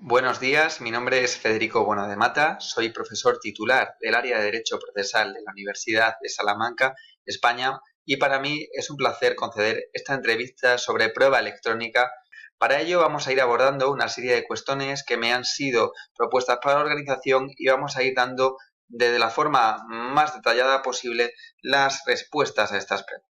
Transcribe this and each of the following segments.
Buenos días, mi nombre es Federico Bonademata, soy profesor titular del área de Derecho Procesal de la Universidad de Salamanca, España, y para mí es un placer conceder esta entrevista sobre prueba electrónica. Para ello vamos a ir abordando una serie de cuestiones que me han sido propuestas para la organización y vamos a ir dando de la forma más detallada posible las respuestas a estas preguntas.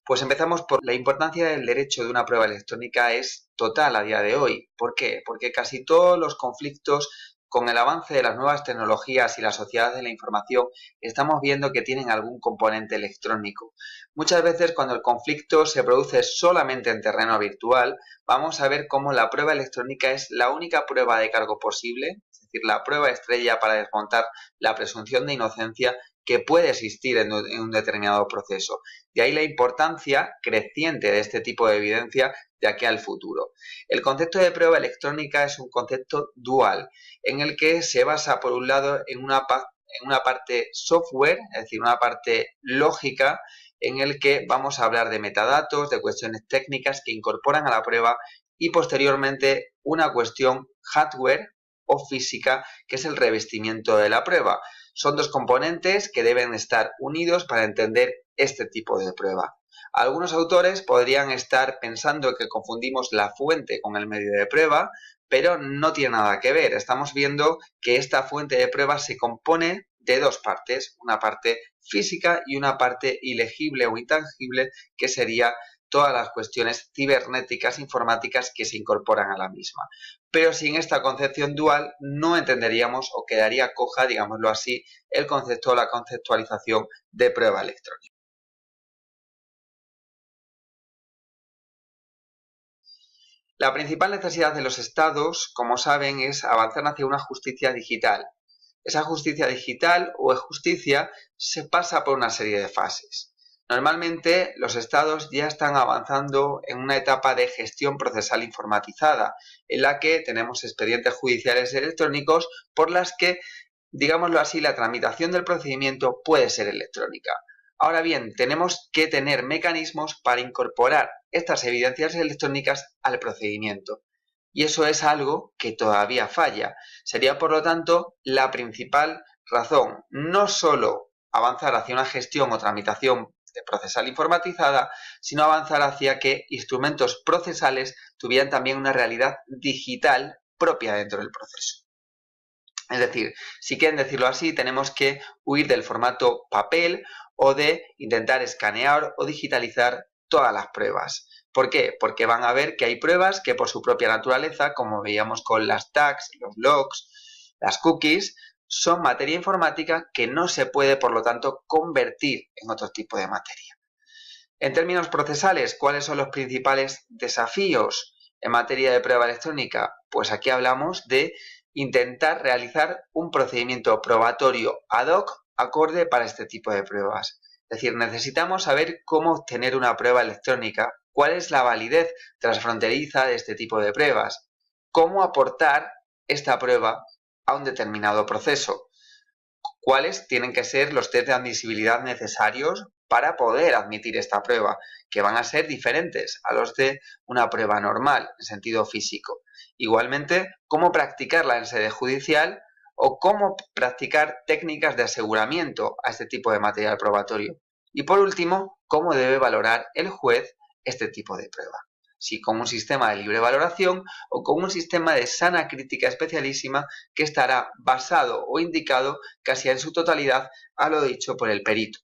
Pues empezamos por la importancia del derecho de una prueba electrónica es total a día de hoy. ¿Por qué? Porque casi todos los conflictos con el avance de las nuevas tecnologías y la sociedad de la información estamos viendo que tienen algún componente electrónico. Muchas veces cuando el conflicto se produce solamente en terreno virtual, vamos a ver cómo la prueba electrónica es la única prueba de cargo posible, es decir, la prueba estrella para desmontar la presunción de inocencia que puede existir en un determinado proceso. De ahí la importancia creciente de este tipo de evidencia de aquí al futuro. El concepto de prueba electrónica es un concepto dual, en el que se basa, por un lado, en una parte software, es decir, una parte lógica, en el que vamos a hablar de metadatos, de cuestiones técnicas que incorporan a la prueba, y posteriormente una cuestión hardware o física, que es el revestimiento de la prueba. Son dos componentes que deben estar unidos para entender este tipo de prueba. Algunos autores podrían estar pensando que confundimos la fuente con el medio de prueba, pero no tiene nada que ver. Estamos viendo que esta fuente de prueba se compone de dos partes, una parte física y una parte ilegible o intangible, que sería todas las cuestiones cibernéticas, informáticas que se incorporan a la misma. Pero sin esta concepción dual no entenderíamos o quedaría coja, digámoslo así, el concepto o la conceptualización de prueba electrónica. La principal necesidad de los estados, como saben, es avanzar hacia una justicia digital. Esa justicia digital o e-justicia se pasa por una serie de fases. Normalmente los estados ya están avanzando en una etapa de gestión procesal informatizada, en la que tenemos expedientes judiciales electrónicos por las que, digámoslo así, la tramitación del procedimiento puede ser electrónica. Ahora bien, tenemos que tener mecanismos para incorporar estas evidencias electrónicas al procedimiento. Y eso es algo que todavía falla. Sería, por lo tanto, la principal razón, no solo avanzar hacia una gestión o tramitación procesal informatizada, sino avanzar hacia que instrumentos procesales tuvieran también una realidad digital propia dentro del proceso. Es decir, si quieren decirlo así, tenemos que huir del formato papel o de intentar escanear o digitalizar todas las pruebas. ¿Por qué? Porque van a ver que hay pruebas que por su propia naturaleza, como veíamos con las tags, los logs, las cookies, son materia informática que no se puede, por lo tanto, convertir en otro tipo de materia. En términos procesales, ¿cuáles son los principales desafíos en materia de prueba electrónica? Pues aquí hablamos de intentar realizar un procedimiento probatorio ad hoc acorde para este tipo de pruebas. Es decir, necesitamos saber cómo obtener una prueba electrónica, cuál es la validez transfronteriza de este tipo de pruebas, cómo aportar esta prueba a un determinado proceso, cuáles tienen que ser los test de admisibilidad necesarios para poder admitir esta prueba, que van a ser diferentes a los de una prueba normal en sentido físico. Igualmente, cómo practicarla en sede judicial o cómo practicar técnicas de aseguramiento a este tipo de material probatorio. Y por último, cómo debe valorar el juez este tipo de prueba. Si con un sistema de libre valoración o con un sistema de sana crítica especialísima que estará basado o indicado casi en su totalidad a lo dicho por el perito.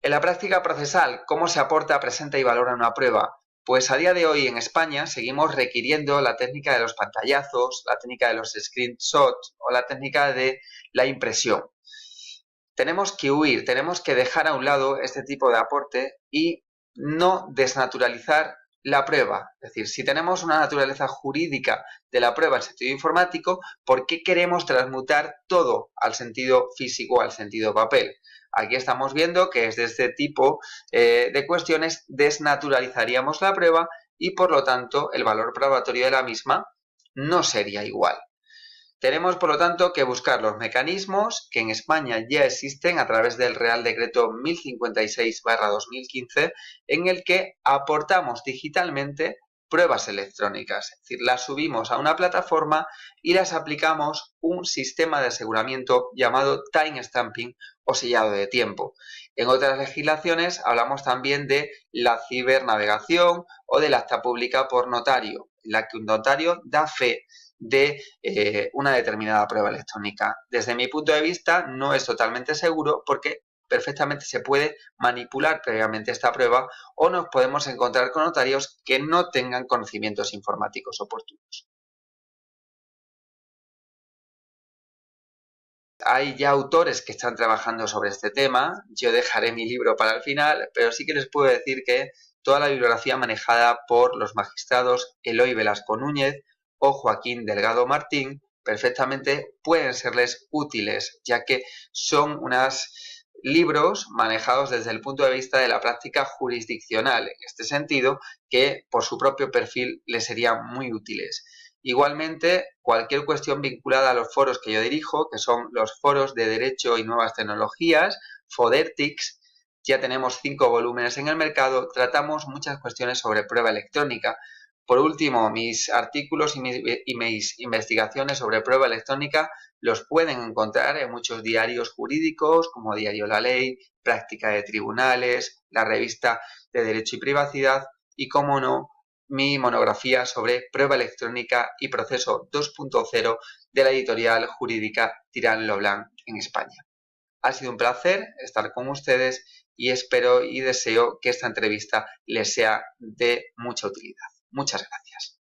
En la práctica procesal, ¿cómo se aporta, presenta y valora una prueba? Pues a día de hoy en España seguimos requiriendo la técnica de los pantallazos, la técnica de los screenshots o la técnica de la impresión. Tenemos que huir, tenemos que dejar a un lado este tipo de aporte y no desnaturalizar la prueba. Es decir, si tenemos una naturaleza jurídica de la prueba en sentido informático, ¿por qué queremos transmutar todo al sentido físico, al sentido papel? Aquí estamos viendo que es de este tipo de cuestiones desnaturalizaríamos la prueba y por lo tanto el valor probatorio de la misma no sería igual. Tenemos, por lo tanto, que buscar los mecanismos que en España ya existen a través del Real Decreto 1056/2015, en el que aportamos digitalmente pruebas electrónicas, es decir, las subimos a una plataforma y las aplicamos un sistema de aseguramiento llamado time stamping o sellado de tiempo. En otras legislaciones hablamos también de la cibernavegación o del acta pública por notario, en la que un notario da fe de una determinada prueba electrónica. Desde mi punto de vista no es totalmente seguro porque perfectamente se puede manipular previamente esta prueba o nos podemos encontrar con notarios que no tengan conocimientos informáticos oportunos. Hay ya autores que están trabajando sobre este tema, yo dejaré mi libro para el final, pero sí que les puedo decir que toda la bibliografía manejada por los magistrados Eloy Velasco Núñez o Joaquín Delgado Martín perfectamente pueden serles útiles, ya que son unos libros manejados desde el punto de vista de la práctica jurisdiccional, en este sentido, que por su propio perfil les serían muy útiles. Igualmente, cualquier cuestión vinculada a los foros que yo dirijo, que son los foros de Derecho y Nuevas Tecnologías, Fodertics, ya tenemos 5 volúmenes en el mercado, tratamos muchas cuestiones sobre prueba electrónica. Por último, mis artículos y mis investigaciones sobre prueba electrónica los pueden encontrar en muchos diarios jurídicos, como Diario La Ley, Práctica de Tribunales, la revista de Derecho y Privacidad y, como no, mi monografía sobre prueba electrónica y proceso 2.0 de la editorial jurídica Tirán lo Blanc en España. Ha sido un placer estar con ustedes y espero y deseo que esta entrevista les sea de mucha utilidad. Muchas gracias.